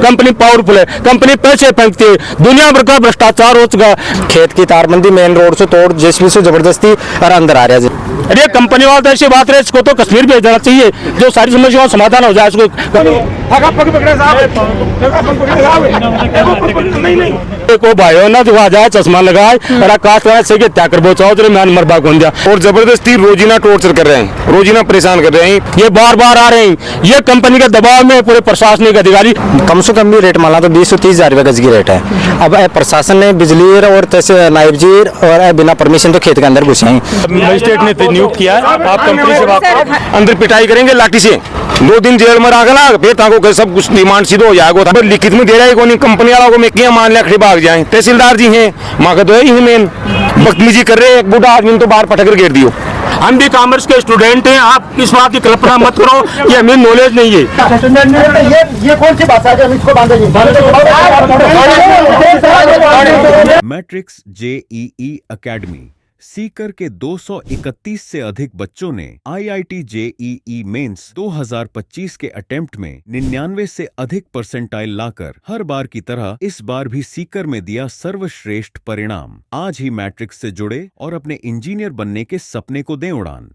Company powerful है, company पैसे फेंकती है, दुनिया भर का भ्रष्टाचार हो चुका है। खेत की तारबंदी मेन रोड से तोड़ जेसीबी से जबरदस्ती और अंदर आ रहा है। अरे कंपनी वाला तो ऐसी बात है, इसको तो कश्मीर भेज देना चाहिए, जो सारी समस्याओं का समाधान हो जाए। इसको को भाइयों ना जो आ जाए चश्मा लगाए और आकाश से क्या कर बोचाओ तो मैं मरबा कौन दिया, और जबरदस्ती रोजीना टॉर्चर कर रहे हैं, रोजीना परेशान कर रहे हैं। ये बार बार आ रहे हैं, ये कंपनी के दबाव में पूरे प्रशासनिक अधिकारी। कम से कम भी रेट माना तो 20 से 30 हज़ार रुपये गज की रेट है। अब प्रशासन ने बिजली और तहसील नायब जी और बिना परमिशन तो खेत के अंदर घुसे हैं। मजिस्ट्रेट ने नियुक्त किया है, आप कंपनी से बात अंदर पिटाई करेंगे लाठी से, 2 दिन जेल में रखना, फिर ताको सब कुछ डिमांड सीधो हो जाएगा। लिखित में दे रहा है कौन कंपनी वाला को, मैं क्या मान लिया खड़ी भाग जाए। तहसीलदार जी हैं, माँ का तो है ही मेन बदतमीजी कर रहे हैं। एक बूढ़ा आदमी तो बाहर पटक कर घेर दियो। हम भी कॉमर्स के स्टूडेंट हैं, आप इस बात की कल्पना मत करो कि हमें नॉलेज नहीं है। ये कौन सी भाषा है, इसको बांधेंगे। मैट्रिक्स जेईई एकेडमी सीकर के 231 से अधिक बच्चों ने आईआईटी जेईई मेंस 2025 के अटेम्प्ट में 99 से अधिक परसेंटाइल लाकर हर बार की तरह इस बार भी सीकर में दिया सर्वश्रेष्ठ परिणाम। आज ही मैट्रिक्स से जुड़े और अपने इंजीनियर बनने के सपने को दें उड़ान।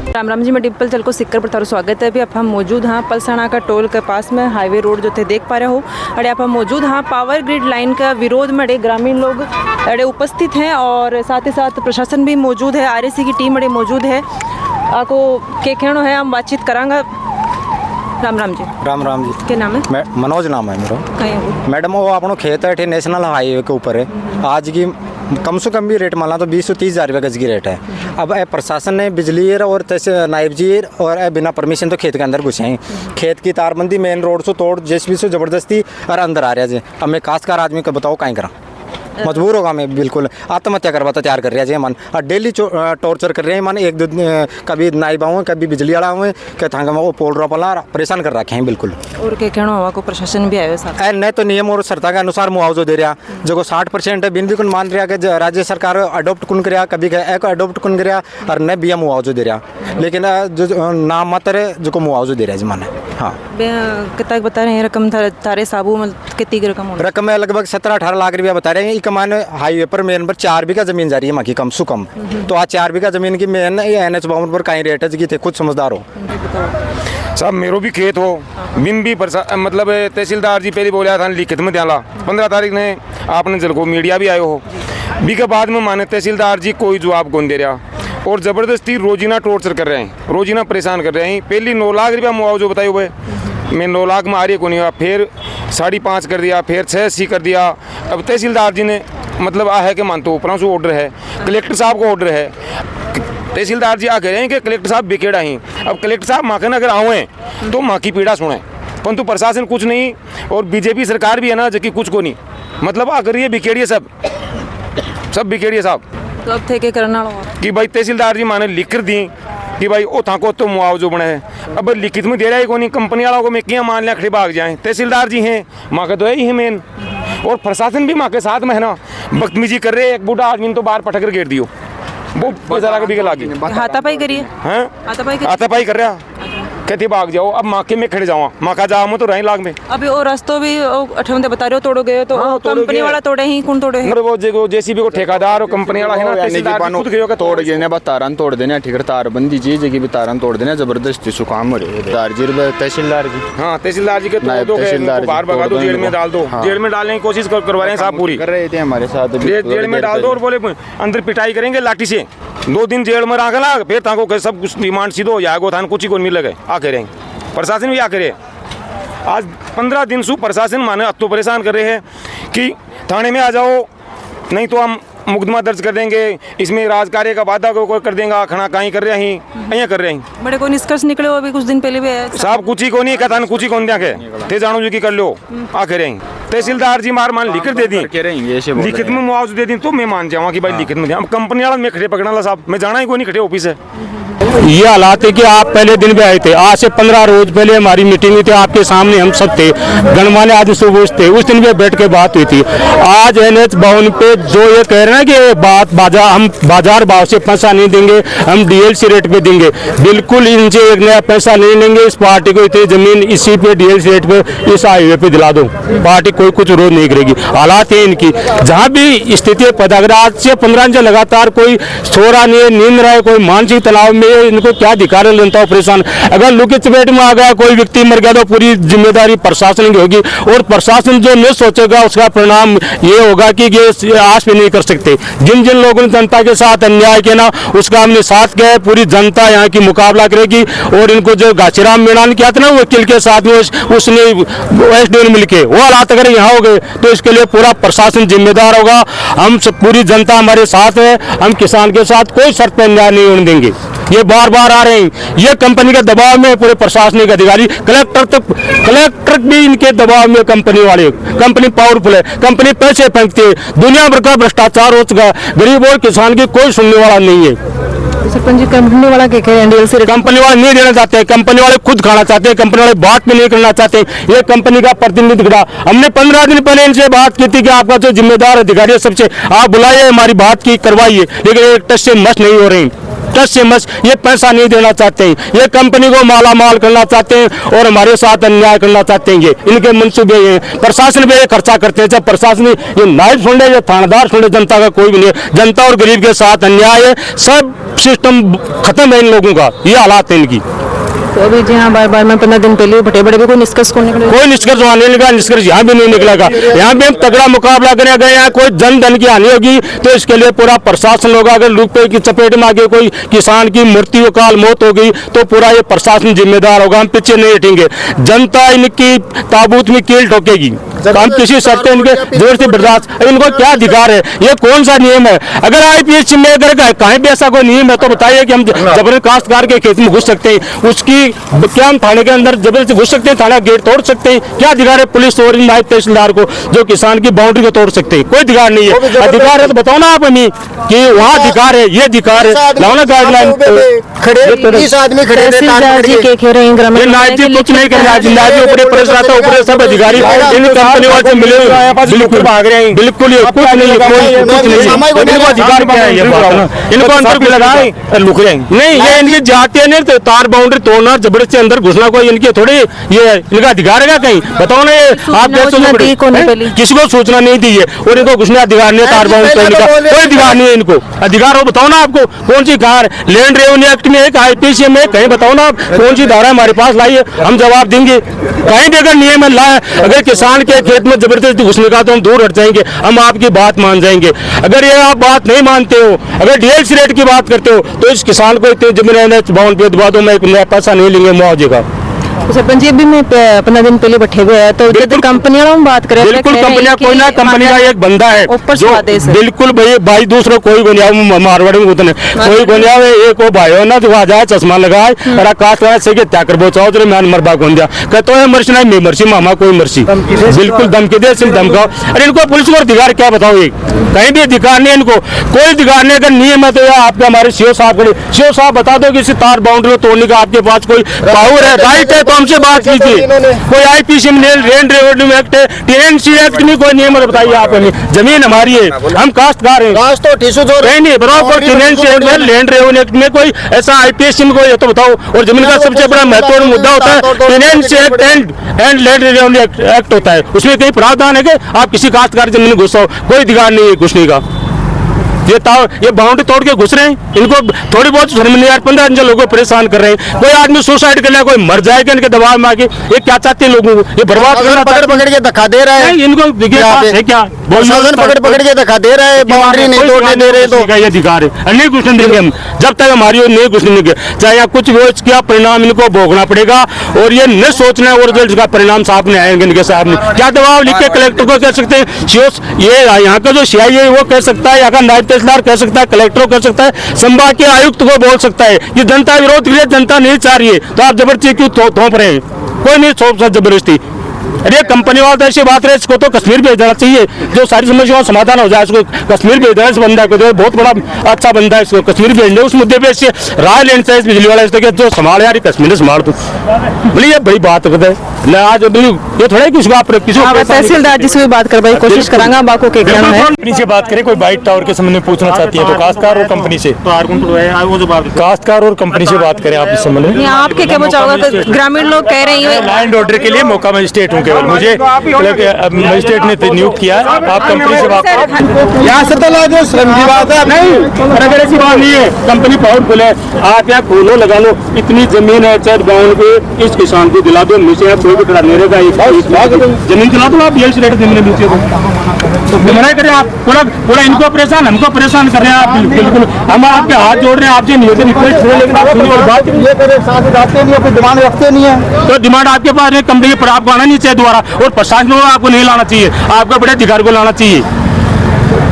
राम राम जी, मैं डिम्पल चल को सिक्कर पर थारो स्वागत है। अभी आप हम मौजूद हाँ पलसाना का टोल के पास में हाईवे रोड जो थे देख पा रहे हो। अरे आप हम मौजूद हाँ पावर ग्रिड लाइन का विरोध में अड़े ग्रामीण लोग अड़े उपस्थित हैं और साथ ही साथ प्रशासन भी मौजूद है, आरएसी की टीम अड़े मौजूद है। आपको क्या कहना है, हम बातचीत करांगा। राम राम जी। राम राम जी। क्या नाम है? मनोज नाम है मेरा। कहीं मैडम वो अपनो खेत है नेशनल हाईवे के ऊपर है। आज की कम से कम भी रेट माना तो 20 से 30 हज़ार रुपये गज की रेट है। अब प्रशासन ने बिजली और तहसील नायब जी और बिना परमिशन तो खेत के अंदर घुसे हैं। खेत की तारबंदी मेन रोड से तोड़ जेसीबी से जबरदस्ती और अंदर आ रहा है। अब मैं काश्तकार आदमी को बताओ कहीं करा, मजबूर होगा। मैं बिल्कुल आत्महत्या करवाता तैयार कर रहा है मन, और डेली टॉर्चर कर रहे हैं मन। एक दो कभी नाइब आऊँ, कभी बिजली वाला आऊँ, क्या था वो पोल ड्रॉप वाला परेशान कर रखे हैं बिल्कुल। और क्या कहना हुआ को प्रशासन भी आया साथ नहीं तो नियम और शर्ता के अनुसार मुआवजा दे रहा, जो 60% है बिन भी कुन मान रहा कि राज्य सरकार अडोप्ट कुन कर कभी एक अडोप्ट कुन कर और न भी मुआवजा दे रहा, लेकिन जो नाम मात्र है जो को मुआवजा दे रहा है मन। हाँ कितना बता रहे हैं रकम तारे साबू कितनी रकम है? लगभग 17-18 लाख रुपया बता रहे हैं। कमान हाईवे पर मेन पर 4 बीघा जमीन जा रही है माँ की कम से कम। तो आज 4 बीघा जमीन की मेन NH 52 पर कहीं रेट है थे, खुद समझदार हो साहब। मेरो भी खेत हो बिन भी मतलब तहसीलदार जी पहले बोला था लिखित में ध्यान 15 तारीख ने आपने जल को मीडिया भी आयो हो बी के बाद में माने तहसीलदार जी कोई जवाब कौन दे रहा, और ज़बरदस्ती रोजीना टॉर्चर कर रहे हैं, रोजीना परेशान कर रहे हैं। पहली 9 लाख रुपया मुआवजा बताए हुए, मैं 9 लाख में आ रही को नहीं हुआ, फिर 5.5 कर दिया, फिर 680 कर दिया। अब तहसीलदार जी ने मतलब है कि मानते ऊपर से ऑर्डर है, कलेक्टर साहब का ऑर्डर है। तहसीलदार जी आ कह रहे हैं कि कलेक्टर साहब बिकेड़ा ही। अब कलेक्टर साहब माँ के अगर आए तो माँ की पीड़ा सुने, परंतु प्रशासन कुछ नहीं, और बीजेपी सरकार भी है ना जबकि कुछ को नहीं। मतलब अगर ये बिकेड़िए सब बिकेड़िए साहब। तो अब थे के करना कि भाई तहसीलदार जी माने लिख कर दी कि भाई ओ था को तो मुआवजा बना है। अब लिखित में दे रहा है कौन कंपनी वाला को, मैं क्या मान लिया खड़ी भाग जाए। तहसीलदार जी हैं, माँ का तो है ही मेन, और प्रशासन भी माँ के साथ में है ना, बदतमीजी कर रहे हैं। एक बूढ़ा आदमी तो बाहर पटक कर घेर दियो, वो बेचारा के बिगल लागे हाथापाई करिए, हाथापाई कर रहा कहती भाग जाओ। अब माँ के में खड़े जाऊँ, माँ का जाऊँ तो रही लाग में। अभी वो रास्तों भी अठवंते बता रहे हो तोड़ो गए, तो कंपनी वाला तोड़े ही कौन तोड़े हैं? वो जेसीबी को ठेकेदार और कंपनी वाला है ना, तहसीलदार खुद गयो के तोड़ गए ने, तारन तोड़ देने, ठीक तार बंदी जी जगह भी तारन तोड़ देने, जबरदस्ती सुकाम हो रहे तहसीलदार जी। हाँ तहसीलदार जी के बाहर भगा दो, जेल में डाल दो, जेल में डालने की कोशिश करवा रहे हैं साहब, पूरी कर रहे थे हमारे साथ। जेल में डाल दो और बोले अंदर पिटाई करेंगे लाठी से, 2 दिन जेल में रखना, फिर ताको सब कुछ डिमांड सीधो हो जाएगा, थान कुछ ही को मिल गए। आ कह रहे हैं प्रशासन भी आ करे। आज 15 दिन से प्रशासन माने अब तो परेशान कर रहे हैं कि थाने में आ जाओ, नहीं तो हम मुकदमा दर्ज कर देंगे, इसमें राजकार्य का वादा को कर देंगे। खाना कहीं कर रहे हैं, यहाँ कर रहे हैं। बड़े को निष्कर्ष निकले अभी कुछ दिन पहले भी आया साहब, कुछ ही को नहीं कहता, कुछ ही कौन दिया के जानो जी की कर लो। आ कह रहे हैं तहसीलदार जी मार मान लिख दे दी, लिखित में मुआवजा दे दी तो मैं मान जाऊँगा कि भाई लिखित में। अब कंपनी वाला मैं खड़े पकड़ना साहब, मैं जाना ही कोई नहीं खड़े ऑफिस है। ये हालात है कि आप पहले दिन भी आए थे, आज से 15 रोज पहले हमारी मीटिंग हुई थी, आपके सामने हम सब थे, गणमान्य आदमी सब थे, उस दिन भी बैठ के बात हुई थी। आज NH भवन पे जो ये कह रहे हैं कि हम बाजार भाव से पैसा नहीं देंगे, हम DLC रेट पे देंगे, बिल्कुल इनसे एक नया पैसा नहीं लेंगे। इस पार्टी को इतनी जमीन इसी पे DLC रेट पे इस हाईवे पे दिला दो, पार्टी कोई कुछ विरोध नहीं करेगी। हालात है इनकी, जहाँ भी स्थिति पैदा कर, आज से 15 दिन लगातार कोई सो रहा नहीं है, नींद रहा है, कोई मानसिक तनाव में है, इनको क्या अधिकार है, जनता परेशान। अगर लू की चपेट में आ गया, कोई व्यक्ति मर गया तो पूरी जिम्मेदारी प्रशासन की होगी, और प्रशासन जो नहीं सोचेगा उसका परिणाम ये होगा कि ये आस भी नहीं कर सकते। जिन जिन लोगों ने जनता के साथ अन्याय किया ना, उसका हमने साथ किया है, पूरी जनता यहाँ की मुकाबला करेगी। और इनको जो घासीराम मीणा ने किया था ना वकील के साथ में, उसने SDO मिलके वो हालात अगर यहाँ हो गए तो इसके लिए पूरा प्रशासन जिम्मेदार होगा। हम सब पूरी जनता हमारे साथ है, हम किसान के साथ कोई शर्त पर अन्याय नहीं होने देंगे। ये बार बार आ रहे हैं, ये कंपनी के दबाव में पूरे प्रशासनिक अधिकारी, कलेक्टर भी इनके दबाव में, कंपनी वाले, कंपनी पावरफुल है, कंपनी पैसे फेंकती है, दुनिया भर का भ्रष्टाचार हो चुका है, गरीब और किसान की कोई सुनने वाला नहीं है। सरपंच जी, कंपनी वाला क्या कह रहे हैं, DLC रेट कंपनी वाले नहीं देना चाहते हैं, कंपनी वाले खुद खाना चाहते हैं, कंपनी वाले बात भी नहीं करना चाहते। ये कंपनी का प्रतिनिधि खड़ा, हमने 15 दिन पहले इनसे बात की थी कि आपका जो जिम्मेदार अधिकारी है सबसे आप बुलाइए, हमारी बात की करवाइए, लेकिन एक टच से मस नहीं हो रही, टच से मस। ये पैसा नहीं देना चाहते हैं, ये कंपनी को माला माल करना चाहते हैं और हमारे साथ अन्याय करना चाहते हैं। ये इनके मंसूबे हैं, प्रशासन भी ये खर्चा करते हैं। जब प्रशासन ये नायब सुन रहे, ये थानेदार सुन रहे, जनता का कोई भी नहीं है। जनता और गरीब के साथ अन्याय है, सब सिस्टम खत्म है इन लोगों का, ये हालात है इनकी। तो अभी जी हाँ, बार बार मैं 15 दिन पहले बटे बड़े भी कोई निष्कर्ष को निकले, कोई निष्कर्ष वहाँ नहीं निकला, निष्कर्ष यहाँ भी नहीं निकलेगा। यहाँ भी हम तगड़ा मुकाबला करेंगे। यहाँ कोई जन धन की हानि होगी तो इसके लिए पूरा प्रशासन होगा। अगर रुपये की चपेट में आगे कोई किसान की मृत्यु काल मौत होगी तो पूरा ये प्रशासन जिम्मेदार होगा, हम पीछे नहीं हटेंगे। जनता इनकी ताबूत में कील ठोकेगी, हम किसी शर्त इनके जोर से बर्दाश्त। इनको क्या अधिकार है, ये कौन सा नियम है? अगर IPS में अगर कहीं भी ऐसा कोई नियम है तो बताइए कि हम जबरदस्ती काश्तकार के खेत में घुस सकते हैं, उसकी क्या हम थाने के अंदर जबरदस्ती घुस सकते हैं, थाना गेट तोड़ सकते हैं? क्या अधिकार है पुलिस और नायब तहसीलदार को जो किसान की बाउंड्री को तोड़ सकते हैं? कोई अधिकार नहीं है। अधिकार है तो बताओ ना आप हमें कि वहाँ अधिकार है, ये अधिकार है, लाओ ना गाइडलाइन। तहसीलदार जी के कह रहे हैं ग्रामीण नायब जी कुछ नहीं कर रहा, नायब जी ऊपर प्रेस रहता है, ऊपर सब अधिकारी इन कंपनी वाले मिले बिल्कुल भाग रहे हैं, बिल्कुल ये कुछ नहीं है, कोई कुछ नहीं। इनको अधिकार क्या है? ये इनको अंदर भी लगाए लुक जाएंगे नहीं, ये इनकी जाती है नहीं, तो तार बाउंड्री तोड़ना, जबरदस्ती अंदर घुसना कोई इनके थोड़ी ये इनका अधिकार है क्या? कहीं बताओ ना, ये आप किसी को सूचना नहीं दी है और इनको घुसने अधिकार नहीं है, तार बाउंड्री तोड़ने का कोई अधिकार नहीं है इनको। अधिकार हो बताओ ना, आपको कौन सी कार लैंड रेवेन्यू एक्ट में, एक IPC में कहीं बताओ ना आप कौन सी धारा हमारे पास लाइए, हम जवाब देंगे। कहीं भी अगर नियम है लाए, अगर किसान के खेत में जबरदस्ती घुसने का तो हम दूर हट जाएंगे, हम आपकी बात मान जाएंगे। अगर ये आप बात नहीं मानते हो, अगर DLC रेट की बात करते हो तो इस किसान को इतने जमीन NH भवन पे दबा दो, मैं एक नया पैसा नहीं लेंगे मुआवजे का। सरपंच जी, अभी मैं 15 दिन पहले बैठे हुए हैं तो कंपनी वालों बात करें, बिल्कुल कंपनियां कोई ना, कंपनी का एक बंदा है जो बिल्कुल भाई दूसरों कोई गोनिया मारवाड़ी में उतने कोई गोनिया एक वो भाई ना जो आ जाए चश्मा लगाए और आकाश का से क्या कर बोचाओ तो मैं मरबा गोन दिया कहते हैं मर्सी नहीं मैं मर्सी मामा कोई मर्सी बिल्कुल धमकी दे सिर्फ धमकाओ। अरे इनको पुलिस को अधिकार क्या बताओ? ये कहीं भी अधिकार नहीं, इनको कोई अधिकार नहीं। अगर नियम है तो आपके हमारे CO साहब खड़े, CO साहब बता दो कि इस तार बाउंड्री तोड़ने का आपके पास कोई पावर है, राइट है तो हमसे बात कीजिए। कोई IPC में लैंड रेवेन्यू एक्ट है, TNC एक्ट में कोई नियम है बताइए आप हमें? जमीन हमारी है, हम काश्तकार हैं, नहीं बराबर TNC एक्ट में लैंड रेवेन्यू एक्ट में कोई ऐसा IPC में कोई है तो बताओ। और जमीन का सबसे बड़ा महत्वपूर्ण मुद्दा होता है TNC act and land revenue act होता है, उसमें कहीं प्रावधान है कि आप किसी काश्तकार जमीन में घुसाओ? कोई अधिकार नहीं है घुसने का। ये बाउंड्री तोड़ के घुस रहे हैं, इनको थोड़ी बहुत शर्म नहीं यार। 15 दिन लोगों को परेशान कर रहे हैं। कोई आदमी सुसाइड करना, कोई मर जाएगा इनके दबाव में आके। ये क्या चाहते हैं लोगों को? ये बर्बाद करना पकड़ के धक्का दे रहा है इनको है क्या? पकड़ के धक्का दे रहा है, बाउंड्री नहीं तोड़ने दे रहे तो ये अधिकार है, नहीं घुसने देंगे हम जब तक हमारी नहीं घुसने देंगे। चाहे यहाँ कुछ भी हो, इसका परिणाम इनको भोगना पड़ेगा और ये न सोचना है और जो इसका परिणाम सामने आएंगे इनके सामने। क्या दबाव लिख के कलेक्टर को कह सकते हैं, ये यहाँ का जो CI है वो कह सकता है, यहाँ का नायब तहसीलदार कह सकता है, कलेक्टर कर सकता है, संभाग के आयुक्त को बोल सकता है कि जनता विरोध के लिए जनता नहीं चाह रही है तो आप जबरदस्ती क्यों थोप रहे हैं? कोई नहीं थोप सकता जबरदस्ती। अरे कंपनी वाला तो ऐसी बात है, इसको तो कश्मीर भेज देना चाहिए, जो सारी समस्याओं का समाधान हो जाए इसको कश्मीर भेज देना। इस बंदा को जो बहुत बड़ा अच्छा बंदा है, इसको कश्मीर भेज दे। उस मुद्दे पे इससे राय लेनी चाहिए बिजली वाला, इसको जो संभाल यार कश्मीर संभाल दो। बोलिए ये बड़ी बात है आज, ये थोड़ा किसी तहसीलदार जी से भी बात करवाई कोशिश करांगा। बाको के कहना है कंपनी से बात करें, कोई बाइट टावर के संबंध में पूछना चाहती है तो काश्तकार और कंपनी से, काश्तकार और कंपनी से बात करें आप इस संबंध में। आपके क्या बचाओगा? ग्रामीण लोग कह रहे हैं लैंड ऑर्डर के लिए मौका मजिस्ट्रेट हूँ केवल, मुझे मजिस्ट्रेट ने नियुक्त किया। आप कंपनी से बात करें, यहाँ से तो जो श्रम की बात है नहीं, अगर ऐसी बात नहीं है। कंपनी पावरफुल है, आप यहाँ खोलो लगा लो, इतनी जमीन है चाहे गाँव के, इस किसान को दिला दो, मुझे कोई भी करा नहीं रहेगा। जमीन दिला दो आप, यही रेट जमीन नीचे तो मना करें आप, पूरा इनको परेशान हमको परेशान कर रहे हैं आप। बिल्कुल हम आपके हाथ जोड़ रहे हैं, आपसे निवेदन रिक्वेस्ट है, लेकिन आप सुनिए और बात ये करें, साथ जाते नहीं, कोई डिमांड रखते नहीं है। तो डिमांड आपके पास है, कंपनी पर आपको आना नहीं चाहिए दोबारा, और प्रशासन को आपको नहीं लाना चाहिए, आपको बड़े अधिकारी को लाना चाहिए।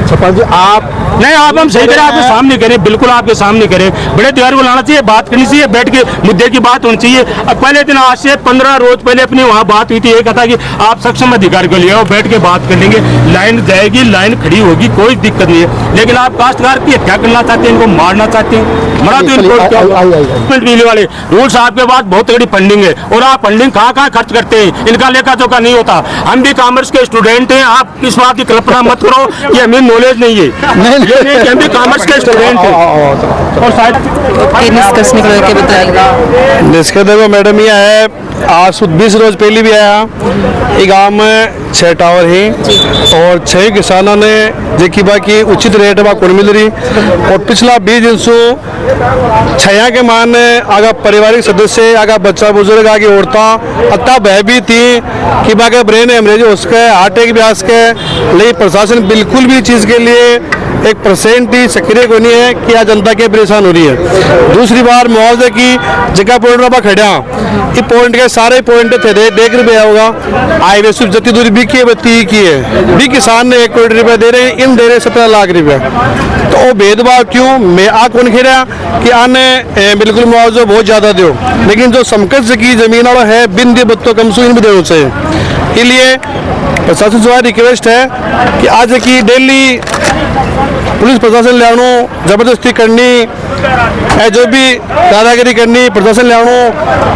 सरपंच आप नहीं, आप हम सही करें, आपके सामने करें, बिल्कुल आपके सामने करें, बड़े अधिकारी को लाना चाहिए, बात करनी चाहिए, बैठ के मुद्दे की बात होनी चाहिए। अब पहले दिन आज से 15 रोज पहले अपनी वहाँ बात हुई थी, ये कहा कि आप सक्षम अधिकारी को ले आओ, बैठ के बात कर लेंगे, लाइन जाएगी, लाइन खड़ी होगी, कोई दिक्कत नहीं है। लेकिन आप काश्तकार की हत्या करना चाहते हैं, इनको मारना चाहते हैं, मरा तो इनको बिजली वाले रूल्स आपके पास बहुत तगड़ी फंडिंग है, और आप फंडिंग कहाँ खर्च करते हैं, इनका लेखा जोखा नहीं होता। हम भी कॉमर्स के स्टूडेंट हैं, आप इस बात की कल्पना मत करो कि हमें नॉलेज नहीं है, हम भी कॉमर्स के स्टूडेंट हैं। और शायद निष्कर्ष निकल के बताइएगा। निष्कर्ष देखो मैडम, ये है आज 20 रोज पहले भी आया, ये गाँव में 6 टावर है और 6 किसानों ने देखी बाकी उचित रेट में कौन मिल रही, और पिछला 20 दिन से 6 के मान आगा पारिवारिक सदस्य, आगा बच्चा बुजुर्ग, आगे औरतें अत्ता भयभीत थी कि बाकी ब्रेन हेमरेज उसके हार्ट अटैक भी आज के, लेकिन प्रशासन बिल्कुल भी चीज़ के लिए 1% ही सक्रिय को नहीं है कि आज जनता के परेशान हो रही है। दूसरी बार मुआवजे की जगह पॉइंट पर खड़ा, ये पॉइंट के सारे पॉइंट थे देख रुपया होगा, हाईवे से जती दूरी भी की बत्ती की है, भी किसान ने 1 करोड़ रुपया दे रहे हैं, इन दे रहे 17 लाख रुपया। तो वो भेदभाव क्यों? मैं आ कौन खेरा कि आने बिल्कुल मुआवजा बहुत ज़्यादा दो, लेकिन जो समकक्ष की जमीन वाला है बिन दे बत्तों कम से भी देना चाहिए। इसलिए प्रशासन से रिक्वेस्ट है कि आज की डेली पुलिस प्रशासन ले आनो, जबरदस्ती करनी है, जो भी दादागिरी करनी प्रशासन ले आनो,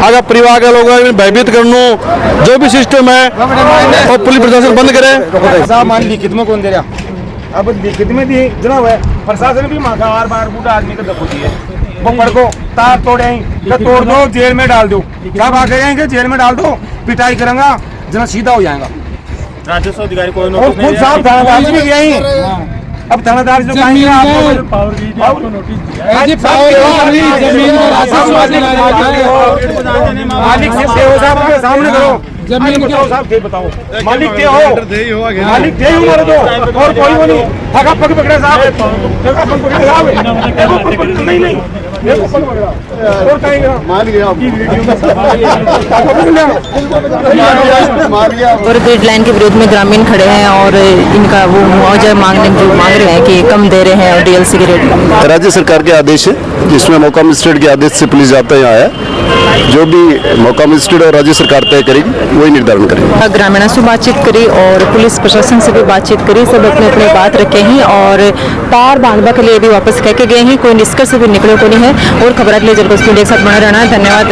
आगे परिवार के लोगों को भयभीत करनो, जो भी सिस्टम है और पुलिस प्रशासन बंद करे। साहब मान लिखित में कौन दे रहा? अब लिखित में दी जनाब है, प्रशासन भी मांगा बार बार बूढ़ा आदमी का दबोची है, वो पड़को तार तोड़े तोड़ दो, जेल में डाल दो, साहब आ गए जेल में डाल दो, पिटाई करेंगा जना सीधा हो जाएगा। राजस्व अधिकारी कोई खुद साहब थानादार भी गए हैं, अब थानादार जो कहेंगे मालिक से हो साहब के सामने करो, जमीन बताओ साहब, के बताओ मालिक के हो, मालिक के हो मारो दो, और कोई वो नहीं ठगा पग पकड़े साहब, ठगा पग पकड़े साहब, नहीं नहीं देखो पग पकड़ा और कहेंगे मार गया और ग्रिड लाइन के विरोध में ग्रामीण खड़े हैं और इनका वो मुआवजा मांग रहे हैं कि कम दे रहे हैं और डीएलसी के रेट। राज्य सरकार के आदेश है, जिसमें मौका मजिस्ट्रेट के आदेश से पुलिस जाब्ता यहाँ आया, जो भी मौका मजिस्ट्रेट और राज्य सरकार तय करेगी वही निर्धारण करेगी। ग्रामीणों से बातचीत करी और पुलिस प्रशासन से भी बातचीत करी, सब अपने अपने बात रखे हैं और तार बांधवा के लिए भी वापस कह के गए हैं, कोई निष्कर्ष भी निकले को नहीं है। और खबर के लिए जलकोस मीडिया के साथ बना रहना है। धन्यवाद।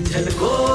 झलको